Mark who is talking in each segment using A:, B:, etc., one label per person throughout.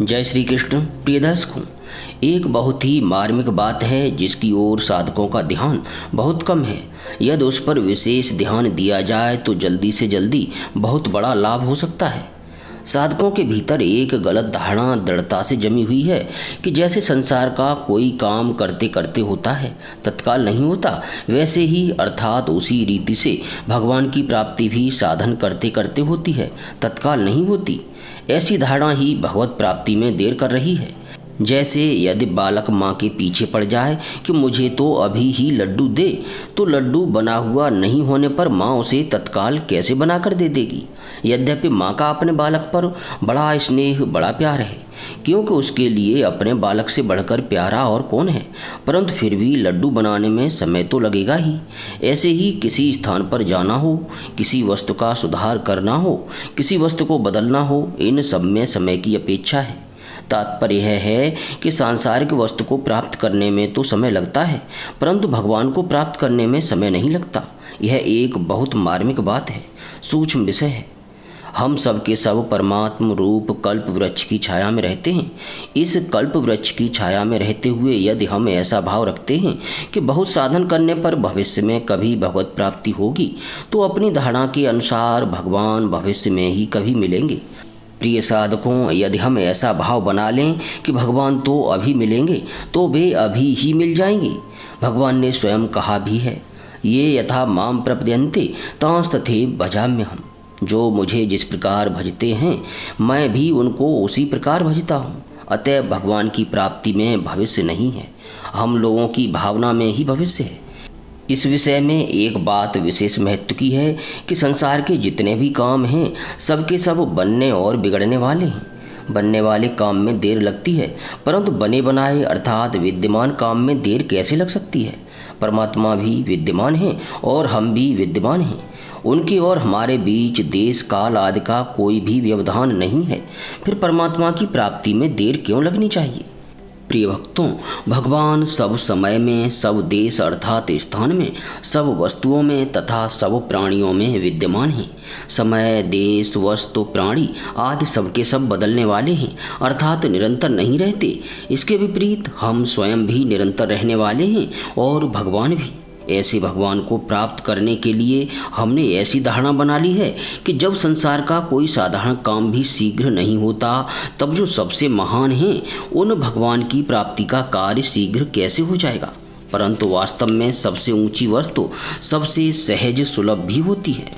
A: जय श्री कृष्ण। प्रिय दर्शकों, एक बहुत ही मार्मिक बात है जिसकी ओर साधकों का ध्यान बहुत कम है। यदि उस पर विशेष ध्यान दिया जाए तो जल्दी से जल्दी बहुत बड़ा लाभ हो सकता है। साधकों के भीतर एक गलत धारणा दृढ़ता से जमी हुई है कि जैसे संसार का कोई काम करते करते होता है, तत्काल नहीं होता, वैसे ही अर्थात उसी रीति से भगवान की प्राप्ति भी साधन करते करते होती है, तत्काल नहीं होती। ऐसी धारणा ही भगवत प्राप्ति में देर कर रही है। जैसे यदि बालक माँ के पीछे पड़ जाए कि मुझे तो अभी ही लड्डू दे, तो लड्डू बना हुआ नहीं होने पर माँ उसे तत्काल कैसे बनाकर दे देगी। यद्यपि माँ का अपने बालक पर बड़ा स्नेह, बड़ा प्यार है, क्योंकि उसके लिए अपने बालक से बढ़कर प्यारा और कौन है, परंतु फिर भी लड्डू बनाने में समय तो लगेगा ही। ऐसे ही किसी स्थान पर जाना हो, किसी वस्तु का सुधार करना हो, किसी वस्तु को बदलना हो, इन सब में समय की अपेक्षा है। तात्पर्य यह है कि सांसारिक वस्तु को प्राप्त करने में तो समय लगता है, परंतु भगवान को प्राप्त करने में समय नहीं लगता। यह एक बहुत मार्मिक बात है, सूक्ष्म विषय है। हम सब के सब परमात्म रूप कल्प वृक्ष की छाया में रहते हैं। इस कल्प वृक्ष की छाया में रहते हुए यदि हम ऐसा भाव रखते हैं कि बहुत साधन करने पर भविष्य में कभी भगवत प्राप्ति होगी, तो अपनी धारणा के अनुसार भगवान भविष्य में ही कभी मिलेंगे। प्रिय साधकों, यदि हम ऐसा भाव बना लें कि भगवान तो अभी मिलेंगे, तो वे अभी ही मिल जाएंगे। भगवान ने स्वयं कहा भी है, ये यथा माम प्रपद्यन्ते तांस्तथैव भजाम्यहम्। जो मुझे जिस प्रकार भजते हैं, मैं भी उनको उसी प्रकार भजता हूँ। अतः भगवान की प्राप्ति में भविष्य नहीं है, हम लोगों की भावना में ही भविष्य है। इस विषय में एक बात विशेष महत्व की है कि संसार के जितने भी काम हैं, सबके सब बनने और बिगड़ने वाले हैं। बनने वाले काम में देर लगती है, परंतु बने बनाए अर्थात विद्यमान काम में देर कैसे लग सकती है। परमात्मा भी विद्यमान है और हम भी विद्यमान हैं। उनके और हमारे बीच देश काल आदि का कोई भी व्यवधान नहीं है, फिर परमात्मा की प्राप्ति में देर क्यों लगनी चाहिए। प्रिय भक्तों, भगवान सब समय में, सब देश अर्थात स्थान में, सब वस्तुओं में तथा सब प्राणियों में विद्यमान हैं। समय, देश, वस्तु, प्राणी आदि सबके सब बदलने वाले हैं, अर्थात निरंतर नहीं रहते। इसके विपरीत हम स्वयं भी निरंतर रहने वाले हैं और भगवान भी। ऐसे भगवान को प्राप्त करने के लिए हमने ऐसी धारणा बना ली है कि जब संसार का कोई साधारण काम भी शीघ्र नहीं होता, तब जो सबसे महान हैं उन भगवान की प्राप्ति का कार्य शीघ्र कैसे हो जाएगा। परंतु वास्तव में सबसे ऊंची वस्तु सबसे सहज सुलभ भी होती है।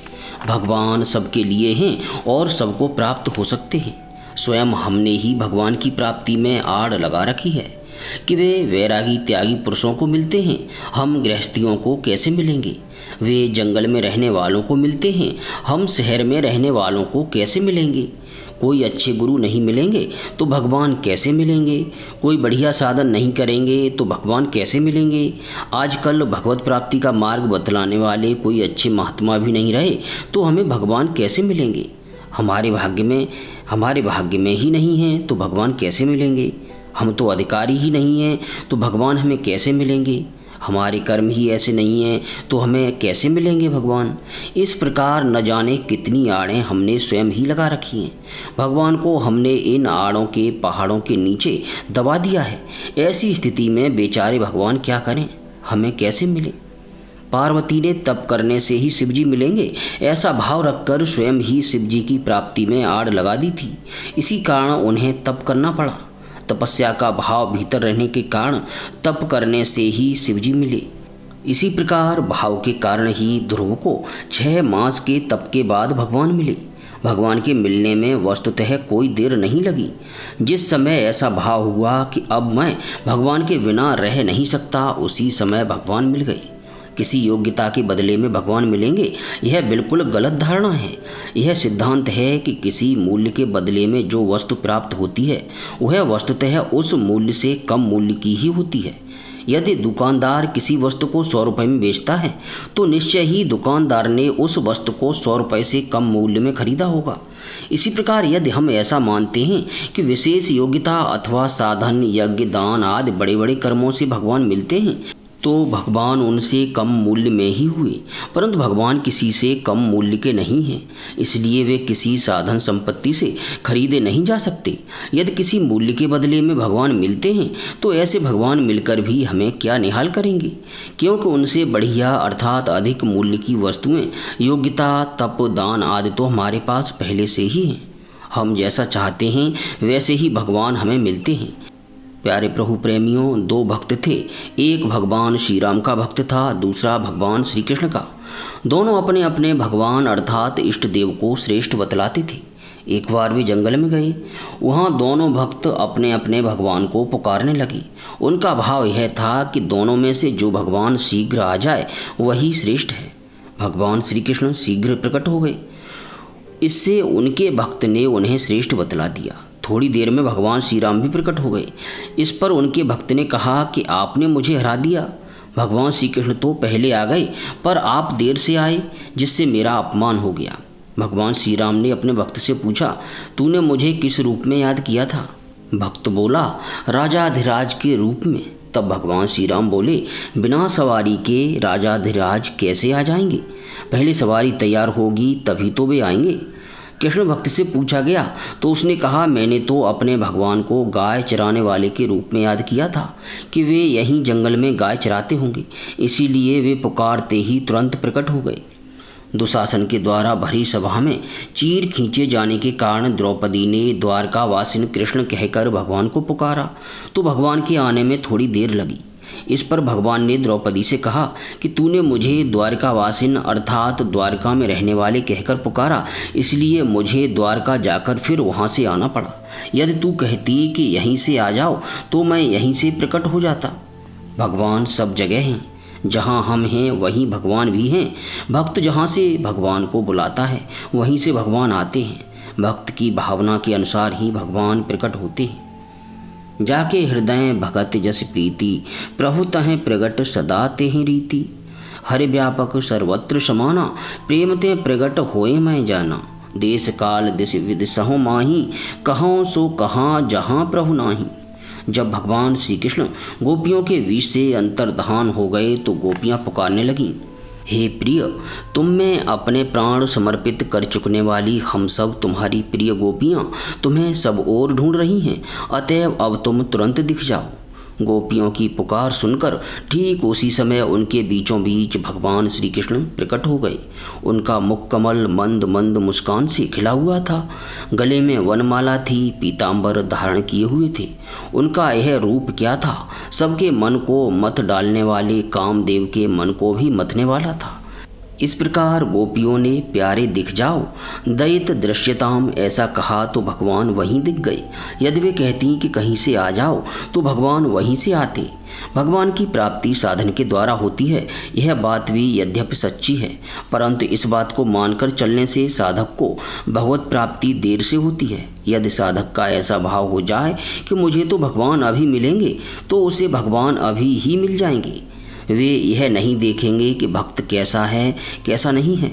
A: भगवान सबके लिए हैं और सबको प्राप्त हो सकते हैं। स्वयं हमने ही भगवान की प्राप्ति में आड़ लगा रखी है कि वे वैरागी त्यागी पुरुषों को मिलते हैं, हम गृहस्थियों को कैसे मिलेंगे। वे जंगल में रहने वालों को मिलते हैं, हम शहर में रहने वालों को कैसे मिलेंगे। कोई अच्छे गुरु नहीं मिलेंगे तो भगवान कैसे मिलेंगे। कोई बढ़िया साधन नहीं करेंगे तो भगवान कैसे मिलेंगे। आजकल भगवत प्राप्ति का मार्ग बतलाने वाले कोई अच्छे महात्मा भी नहीं रहे तो हमें भगवान कैसे मिलेंगे। हमारे भाग्य में ही नहीं है तो भगवान कैसे मिलेंगे। हम तो अधिकारी ही नहीं हैं तो भगवान हमें कैसे मिलेंगे। हमारे कर्म ही ऐसे नहीं हैं तो हमें कैसे मिलेंगे भगवान। इस प्रकार न जाने कितनी आड़ें हमने स्वयं ही लगा रखी हैं। भगवान को हमने इन आड़ों के पहाड़ों के नीचे दबा दिया है। ऐसी स्थिति में बेचारे भगवान क्या करें, हमें कैसे मिले। पार्वती ने तप करने से ही शिवजी मिलेंगे, ऐसा भाव रखकर स्वयं ही शिवजी की प्राप्ति में आड़ लगा दी थी। इसी कारण उन्हें तप करना पड़ा। तपस्या का भाव भीतर रहने के कारण तप करने से ही शिवजी मिले। इसी प्रकार भाव के कारण ही ध्रुव को 6 मास के तप के बाद भगवान मिले। भगवान के मिलने में वस्तुतः कोई देर नहीं लगी। जिस समय ऐसा भाव हुआ कि अब मैं भगवान के बिना रह नहीं सकता, उसी समय भगवान मिल गए। किसी योग्यता के बदले में भगवान मिलेंगे, यह बिल्कुल गलत धारणा है। यह सिद्धांत है कि किसी मूल्य के बदले में जो वस्तु प्राप्त होती है वह वस्तुतः उस मूल्य से कम मूल्य की ही होती है। यदि दुकानदार किसी वस्तु को 100 रुपये में बेचता है तो निश्चय ही दुकानदार ने उस वस्तु को 100 रुपये से कम मूल्य में खरीदा होगा। इसी प्रकार यदि हम ऐसा मानते हैं कि विशेष योग्यता अथवा साधन, यज्ञ, दान आदि बड़े बड़े कर्मों से भगवान मिलते हैं, तो भगवान उनसे कम मूल्य में ही हुए, परंतु भगवान किसी से कम मूल्य के नहीं हैं, इसलिए वे किसी साधन संपत्ति से खरीदे नहीं जा सकते। यदि किसी मूल्य के बदले में भगवान मिलते हैं तो ऐसे भगवान मिलकर भी हमें क्या निहाल करेंगे, क्योंकि उनसे बढ़िया अर्थात अधिक मूल्य की वस्तुएं, योग्यता, तप, दान आदि तो हमारे पास पहले से ही हैं। हम जैसा चाहते हैं वैसे ही भगवान हमें मिलते हैं। प्यारे प्रभु प्रेमियों, दो भक्त थे, एक भगवान श्री राम का भक्त था, दूसरा भगवान श्री कृष्ण का। दोनों अपने अपने भगवान अर्थात इष्ट देव को श्रेष्ठ बतलाते थे। एक बार वे जंगल में गए, वहाँ दोनों भक्त अपने अपने भगवान को पुकारने लगे। उनका भाव यह था कि दोनों में से जो भगवान शीघ्र आ जाए वही श्रेष्ठ है। भगवान श्री कृष्ण शीघ्र प्रकट हो गए, इससे उनके भक्त ने उन्हें श्रेष्ठ बतला दिया। थोड़ी देर में भगवान श्री राम भी प्रकट हो गए। इस पर उनके भक्त ने कहा कि आपने मुझे हरा दिया। भगवान श्री कृष्ण तो पहले आ गए, पर आप देर से आए, जिससे मेरा अपमान हो गया। भगवान श्री राम ने अपने भक्त से पूछा, तूने मुझे किस रूप में याद किया था? भक्त बोला, राजाधिराज के रूप में। तब भगवान श्री राम बोले, बिना सवारी के राजाधिराज कैसे आ जाएंगे? पहले सवारी तैयार होगी तभी तो वे आएंगे। कृष्ण भक्त से पूछा गया तो उसने कहा, मैंने तो अपने भगवान को गाय चराने वाले के रूप में याद किया था कि वे यहीं जंगल में गाय चराते होंगे, इसीलिए वे पुकारते ही तुरंत प्रकट हो गए। दुशासन के द्वारा भरी सभा में चीर खींचे जाने के कारण द्रौपदी ने द्वारकावासिन कृष्ण कहकर भगवान को पुकारा, तो भगवान के आने में थोड़ी देर लगी। इस पर भगवान ने द्रौपदी से कहा कि तूने मुझे द्वारकावासिन अर्थात द्वारका में रहने वाले कहकर पुकारा, इसलिए मुझे द्वारका जाकर फिर वहाँ से आना पड़ा। यदि तू कहती कि यहीं से आ जाओ तो मैं यहीं से प्रकट हो जाता। भगवान सब जगह हैं, जहाँ हम हैं वहीं भगवान भी हैं। भक्त जहाँ से भगवान को बुलाता है वहीं से भगवान आते हैं। भक्त की भावना के अनुसार ही भगवान प्रकट होते हैं। जाके हृदय भगत जस प्रीति, प्रभु तहें प्रगट सदा तेहि रीति। हरि व्यापक सर्वत्र समाना, प्रेम ते प्रगट होए मैं जाना। देश काल दिश विदिशहु माही, कहाँ सो कहाँ जहाँ प्रभु नाही। जब भगवान श्री कृष्ण गोपियों के विष से अंतर्धान हो गए तो गोपियाँ पुकारने लगीं, हे प्रिय, तुम में अपने प्राण समर्पित कर चुकने वाली हम सब तुम्हारी प्रिय गोपियाँ तुम्हें सब ओर ढूंढ रही हैं, अतएव अब तुम तुरंत दिख जाओ। गोपियों की पुकार सुनकर ठीक उसी समय उनके बीचों बीच भगवान श्री कृष्ण प्रकट हो गए। उनका मुख कमल मंद मंद मुस्कान से खिला हुआ था, गले में वनमाला थी, पीतांबर धारण किए हुए थे। उनका यह रूप क्या था, सबके मन को मत डालने वाले कामदेव के मन को भी मथने वाला था। इस प्रकार गोपियों ने प्यारे दिख जाओ, दयित दृश्यताम ऐसा कहा तो भगवान वहीं दिख गए। यदि वे कहती कि कहीं से आ जाओ तो भगवान वहीं से आते। भगवान की प्राप्ति साधन के द्वारा होती है, यह बात भी यद्यपि सच्ची है, परंतु इस बात को मानकर चलने से साधक को भगवत प्राप्ति देर से होती है। यदि साधक का ऐसा भाव हो जाए कि मुझे तो भगवान अभी मिलेंगे, तो उसे भगवान अभी ही मिल जाएंगे। वे यह नहीं देखेंगे कि भक्त कैसा है कैसा नहीं है।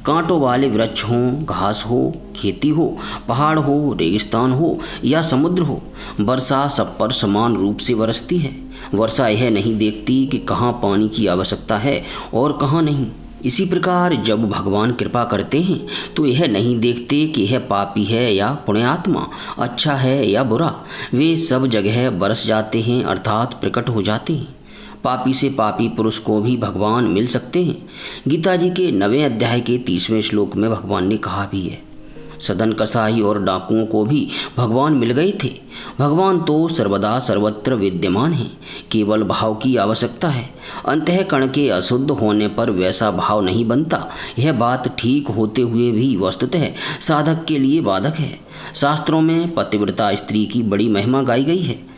A: कांटों वाले वृक्ष हों, घास हो, खेती हो, पहाड़ हो, रेगिस्तान हो या समुद्र हो, वर्षा सब पर समान रूप से बरसती है। वर्षा यह नहीं देखती कि कहाँ पानी की आवश्यकता है और कहाँ नहीं। इसी प्रकार जब भगवान कृपा करते हैं तो यह नहीं देखते कि यह पापी है या पुण्यात्मा, अच्छा है या बुरा। वे सब जगह बरस जाते हैं अर्थात प्रकट हो जाते हैं। पापी से पापी पुरुष को भी भगवान मिल सकते हैं। गीता जी के 9वें अध्याय के 30वें श्लोक में भगवान ने कहा भी है, सदन कसाई और डाकुओं को भी भगवान मिल गए थे। भगवान तो सर्वदा सर्वत्र विद्यमान हैं, केवल भाव की आवश्यकता है। अंतःकरण के अशुद्ध होने पर वैसा भाव नहीं बनता। यह बात ठीक होते हुए भी वस्तुतः साधक के लिए बाधक है। शास्त्रों में पतिव्रता स्त्री की बड़ी महिमा गाई गई है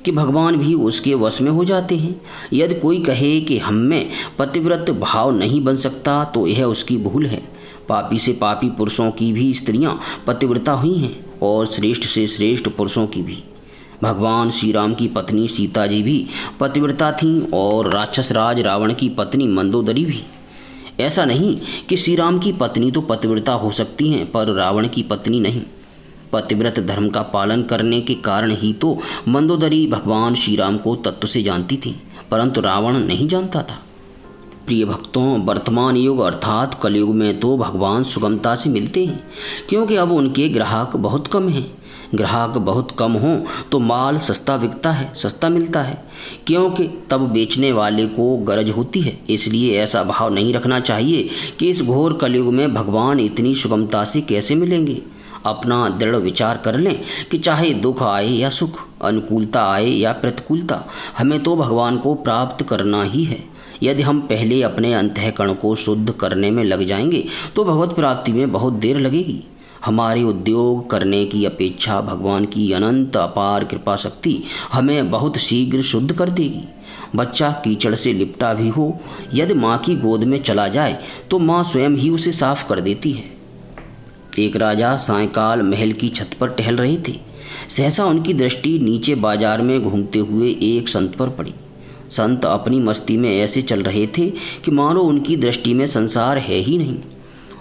A: कि भगवान भी उसके वश में हो जाते हैं। यदि कोई कहे कि हम में पतिव्रत भाव नहीं बन सकता तो यह उसकी भूल है। पापी से पापी पुरुषों की भी स्त्रियां पतिव्रता हुई हैं और श्रेष्ठ से श्रेष्ठ पुरुषों की भी। भगवान श्री राम की पत्नी सीता जी भी पतिव्रता थीं और राक्षस राज रावण की पत्नी मंदोदरी भी। ऐसा नहीं कि श्री राम की पत्नी तो पतिव्रता हो सकती हैं पर रावण की पत्नी नहीं। पतिव्रत धर्म का पालन करने के कारण ही तो मंदोदरी भगवान श्री राम को तत्व से जानती थी, परंतु रावण नहीं जानता था। प्रिय भक्तों, वर्तमान युग अर्थात कलयुग में तो भगवान सुगमता से मिलते हैं, क्योंकि अब उनके ग्राहक बहुत कम हैं। ग्राहक बहुत कम हों तो माल सस्ता बिकता है, सस्ता मिलता है, क्योंकि तब बेचने वाले को गरज होती है। इसलिए ऐसा भाव नहीं रखना चाहिए कि इस घोर कलयुग में भगवान इतनी सुगमता से कैसे मिलेंगे। अपना दृढ़ विचार कर लें कि चाहे दुख आए या सुख, अनुकूलता आए या प्रतिकूलता, हमें तो भगवान को प्राप्त करना ही है। यदि हम पहले अपने अंतःकरण को शुद्ध करने में लग जाएंगे तो भगवत प्राप्ति में बहुत देर लगेगी। हमारे उद्योग करने की अपेक्षा भगवान की अनंत अपार कृपा शक्ति हमें बहुत शीघ्र शुद्ध कर देगी। बच्चा कीचड़ से लिपटा भी हो, यदि माँ की गोद में चला जाए तो माँ स्वयं ही उसे साफ कर देती है। एक राजा सायंकाल महल की छत पर टहल रहे थे। सहसा उनकी दृष्टि नीचे बाजार में घूमते हुए एक संत पर पड़ी। संत अपनी मस्ती में ऐसे चल रहे थे कि मानो उनकी दृष्टि में संसार है ही नहीं।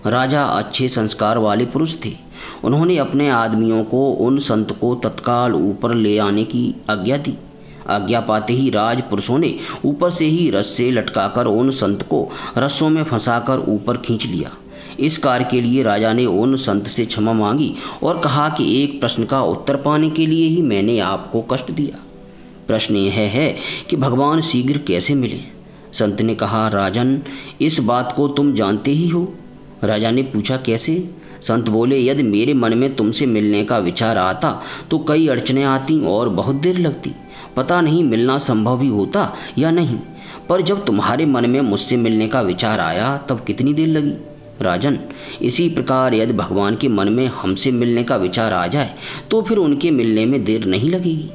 A: राजा अच्छे संस्कार वाले पुरुष थे। उन्होंने अपने आदमियों को उन संत को तत्काल ऊपर ले आने की आज्ञा दी। आज्ञा पाते ही राजपुरुषों ने ऊपर से ही रस्से लटकाकर उन संत को रस्सों में फंसाकर ऊपर खींच लिया। इस कार्य के लिए राजा ने उन संत से क्षमा मांगी और कहा कि एक प्रश्न का उत्तर पाने के लिए ही मैंने आपको कष्ट दिया। प्रश्न यह है कि भगवान शीघ्र कैसे मिलें। संत ने कहा, राजन, इस बात को तुम जानते ही हो। राजा ने पूछा, कैसे? संत बोले, यदि मेरे मन में तुमसे मिलने का विचार आता तो कई अड़चनें आती और बहुत देर लगती। पता नहीं मिलना संभव भी होता या नहीं, पर जब तुम्हारे मन में मुझसे मिलने का विचार आया तब कितनी देर लगी। राजन, इसी प्रकार यदि भगवान के मन में हमसे मिलने का विचार आ जाए तो फिर उनके मिलने में देर नहीं लगेगी।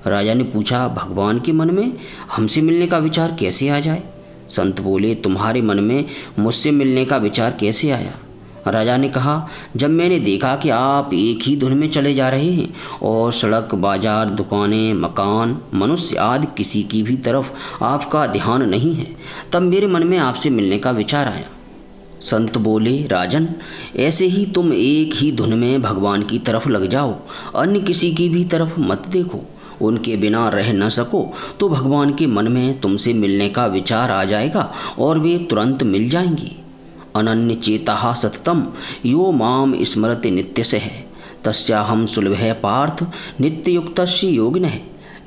A: राजा ने पूछा, भगवान के मन में हमसे मिलने का विचार कैसे आ जाए? संत बोले, तुम्हारे मन में मुझसे मिलने का विचार कैसे आया? राजा ने कहा, जब मैंने देखा कि आप एक ही धुन में चले जा रहे हैं और सड़क, बाजार, दुकानें, मकान, मनुष्य आदि किसी की भी तरफ आपका ध्यान नहीं है, तब मेरे मन में आपसे मिलने का विचार आया। संत बोले, राजन, ऐसे ही तुम एक ही धुन में भगवान की तरफ लग जाओ, अन्य किसी की भी तरफ मत देखो। उनके बिना रह न सको तो भगवान के मन में तुमसे मिलने का विचार आ जाएगा और वे तुरंत मिल जाएंगी। अनन्य चेता सततम यो माम स्मरति नित्यसः तस्याहम सुलभः पार्थ नित्ययुक्तस्य योगिनः।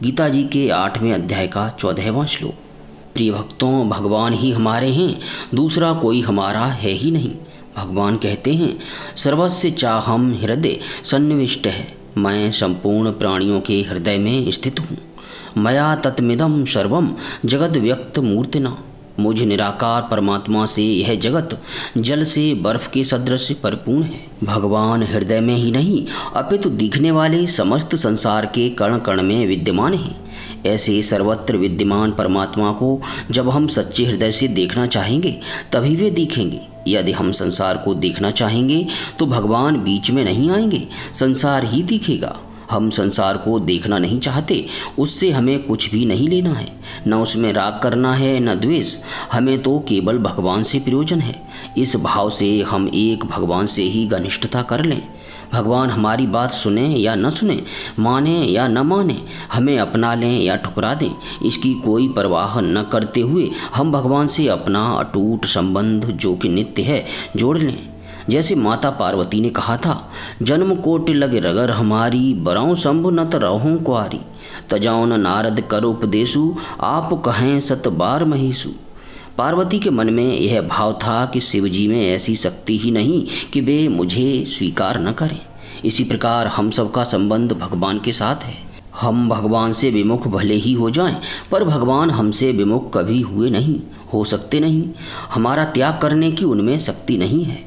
A: गीता जी के 8वें अध्याय का 14वां श्लोक। प्रिय भक्तों, भगवान ही हमारे हैं, दूसरा कोई हमारा है ही नहीं। भगवान कहते हैं, सर्वस्य चाहम हृदय सन्निविष्टः, मैं संपूर्ण प्राणियों के हृदय में स्थित हूँ। मया तत्मिदं सर्वम जगद व्यक्त मूर्तिना, मुझ निराकार परमात्मा से यह जगत जल से बर्फ के सदृश परिपूर्ण है। भगवान हृदय में ही नहीं अपितु दिखने वाले समस्त संसार के कण कण में विद्यमान हैं। ऐसे सर्वत्र विद्यमान परमात्मा को जब हम सच्चे हृदय से देखना चाहेंगे तभी वे दिखेंगे। यदि हम संसार को देखना चाहेंगे तो भगवान बीच में नहीं आएंगे, संसार ही दिखेगा। हम संसार को देखना नहीं चाहते, उससे हमें कुछ भी नहीं लेना है, न उसमें राग करना है न द्वेष। हमें तो केवल भगवान से प्रयोजन है। इस भाव से हम एक भगवान से ही घनिष्ठता कर लें। भगवान हमारी बात सुने या न सुने, माने या न माने, हमें अपना लें या ठुकरा दें, इसकी कोई परवाह न करते हुए हम भगवान से अपना अटूट संबंध, जो कि नित्य है, जोड़ लें। जैसे माता पार्वती ने कहा था, जन्म कोटि लगे रगर हमारी, बराऊं शंभु न तरहूं कुआरी, तजाउन नारद कर उपदेशु, आप कहें सत बार महीसु। पार्वती के मन में यह भाव था कि शिवजी में ऐसी शक्ति ही नहीं कि वे मुझे स्वीकार न करें। इसी प्रकार हम सबका संबंध भगवान के साथ है। हम भगवान से विमुख भले ही हो जाएं, पर भगवान हमसे विमुख कभी हुए नहीं, हो सकते नहीं। हमारा त्याग करने की उनमें शक्ति नहीं है।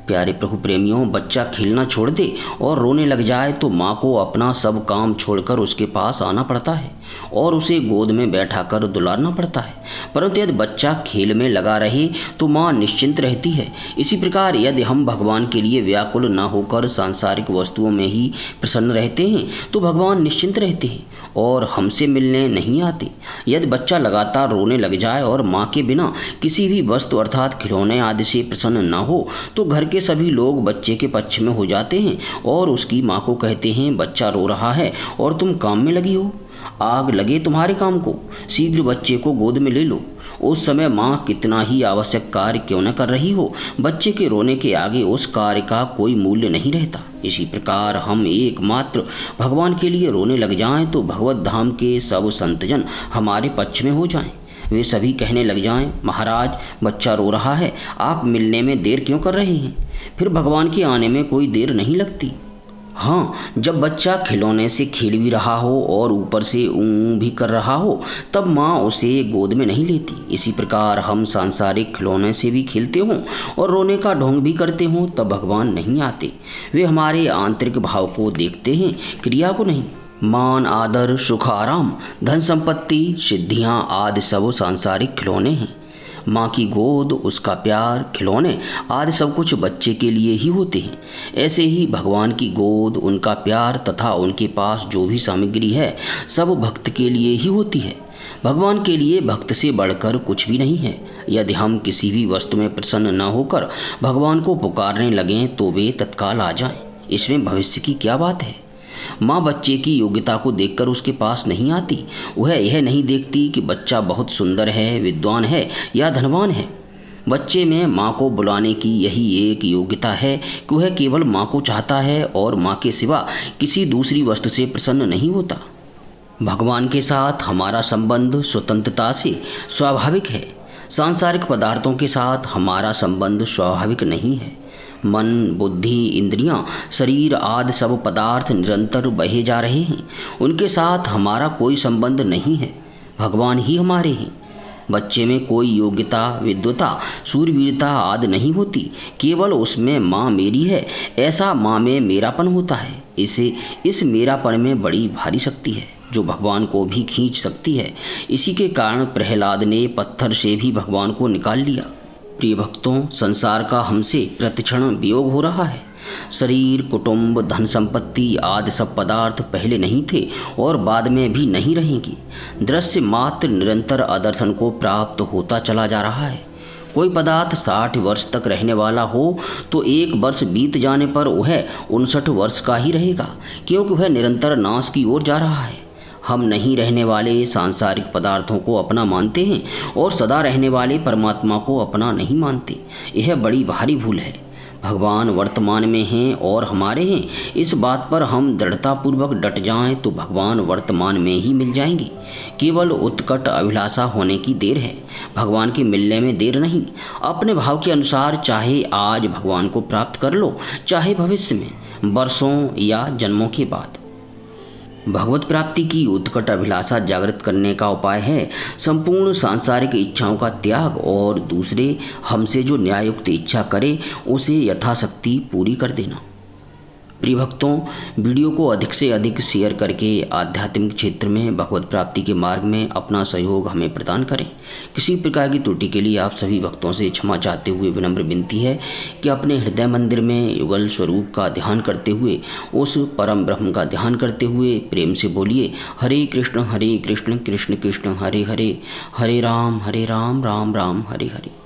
A: प्यारे प्रभु प्रेमियों, बच्चा खेलना छोड़ दे और रोने लग जाए तो माँ को अपना सब काम छोड़कर उसके पास आना पड़ता है और उसे गोद में बैठाकर दुलारना पड़ता है। परंतु यदि बच्चा खेल में लगा रहे तो माँ निश्चिंत रहती है। इसी प्रकार यदि हम भगवान के लिए व्याकुल न होकर सांसारिक वस्तुओं में ही प्रसन्न रहते हैं तो भगवान निश्चिंत रहते हैं और हमसे मिलने नहीं आते। यदि बच्चा लगातार रोने लग जाए और माँ के बिना किसी भी वस्तु अर्थात खिलौने आदि से प्रसन्न न हो तो घर के सभी लोग बच्चे के पक्ष में हो जाते हैं और उसकी माँ को कहते हैं, बच्चा रो रहा है और तुम काम में लगी हो। आग लगे तुम्हारे काम को, शीघ्र बच्चे को गोद में ले लो। उस समय माँ कितना ही आवश्यक कार्य क्यों न कर रही हो, बच्चे के रोने के आगे उस कार्य का कोई मूल्य नहीं रहता। इसी प्रकार हम एकमात्र भगवान के लिए रोने लग जाएं तो भगवत धाम के सब संतजन हमारे पक्ष में हो जाएं। वे सभी कहने लग जाएं, महाराज बच्चा रो रहा है, आप मिलने में देर क्यों कर रहे हैं? फिर भगवान के आने में कोई देर नहीं लगती। हाँ, जब बच्चा खिलौने से खेल भी रहा हो और ऊपर से ऊँ भी कर रहा हो, तब माँ उसे गोद में नहीं लेती। इसी प्रकार हम सांसारिक खिलौने से भी खेलते हों और रोने का ढोंग भी करते हों, तब भगवान नहीं आते। वे हमारे आंतरिक भाव को देखते हैं, क्रिया को नहीं। मान, आदर, सुख, आराम, धन संपत्ति, सिद्धियाँ आदि सब सांसारिक खिलौने हैं। माँ की गोद, उसका प्यार, खिलौने आदि सब कुछ बच्चे के लिए ही होते हैं। ऐसे ही भगवान की गोद, उनका प्यार तथा उनके पास जो भी सामग्री है सब भक्त के लिए ही होती है। भगवान के लिए भक्त से बढ़कर कुछ भी नहीं है। यदि हम किसी भी वस्तु में प्रसन्न न होकर भगवान को पुकारने लगें तो वे तत्काल आ जाएं। इसमें भविष्य की क्या बात है? माँ बच्चे की योग्यता को देखकर उसके पास नहीं आती। वह यह नहीं देखती कि बच्चा बहुत सुंदर है, विद्वान है या धनवान है। बच्चे में माँ को बुलाने की यही एक योग्यता है कि वह केवल माँ को चाहता है और माँ के सिवा किसी दूसरी वस्तु से प्रसन्न नहीं होता। भगवान के साथ हमारा संबंध स्वतंत्रता से स्वाभाविक है। सांसारिक पदार्थों के साथ हमारा संबंध स्वाभाविक नहीं है। मन, बुद्धि, इंद्रियां, शरीर आदि सब पदार्थ निरंतर बहे जा रहे हैं। उनके साथ हमारा कोई संबंध नहीं है। भगवान ही हमारे हैं। बच्चे में कोई योग्यता, विद्वता, शूरवीरता आदि नहीं होती। केवल उसमें माँ मेरी है ऐसा माँ में मेरापन होता है। इस मेरापन में बड़ी भारी शक्ति है जो भगवान को भी खींच सकती है। इसी के कारण प्रहलाद ने पत्थर से भी भगवान को निकाल लिया। प्रिय भक्तों, संसार का हमसे प्रतिक्षण वियोग हो रहा है। शरीर, कुटुंब, धन संपत्ति आदि सब पदार्थ पहले नहीं थे और बाद में भी नहीं रहेंगे। दृश्य मात्र निरंतर आदर्शन को प्राप्त होता चला जा रहा है। कोई पदार्थ 60 वर्ष तक रहने वाला हो तो 1 वर्ष बीत जाने पर वह 59 वर्ष का ही रहेगा, क्योंकि वह निरंतर नाश की ओर जा रहा है। हम नहीं रहने वाले सांसारिक पदार्थों को अपना मानते हैं और सदा रहने वाले परमात्मा को अपना नहीं मानते। यह बड़ी भारी भूल है। भगवान वर्तमान में हैं और हमारे हैं, इस बात पर हम दृढ़तापूर्वक डट जाएं तो भगवान वर्तमान में ही मिल जाएंगे। केवल उत्कट अभिलाषा होने की देर है, भगवान के मिलने में देर नहीं। अपने भाव के अनुसार चाहे आज भगवान को प्राप्त कर लो, चाहे भविष्य में, वर्षों या जन्मों के बाद। भगवत प्राप्ति की उत्कट अभिलाषा जागृत करने का उपाय है संपूर्ण सांसारिक इच्छाओं का त्याग और दूसरे हमसे जो न्यायोक्त इच्छा करे उसे यथाशक्ति पूरी कर देना। प्रिय भक्तों, वीडियो को अधिक से अधिक शेयर करके आध्यात्मिक क्षेत्र में भगवत प्राप्ति के मार्ग में अपना सहयोग हमें प्रदान करें। किसी प्रकार की त्रुटि के लिए आप सभी भक्तों से क्षमा चाहते हुए विनम्र विनती है कि अपने हृदय मंदिर में युगल स्वरूप का ध्यान करते हुए, उस परम ब्रह्म का ध्यान करते हुए प्रेम से बोलिए, हरे कृष्ण कृष्ण कृष्ण हरे हरे, हरे राम राम राम हरे हरे।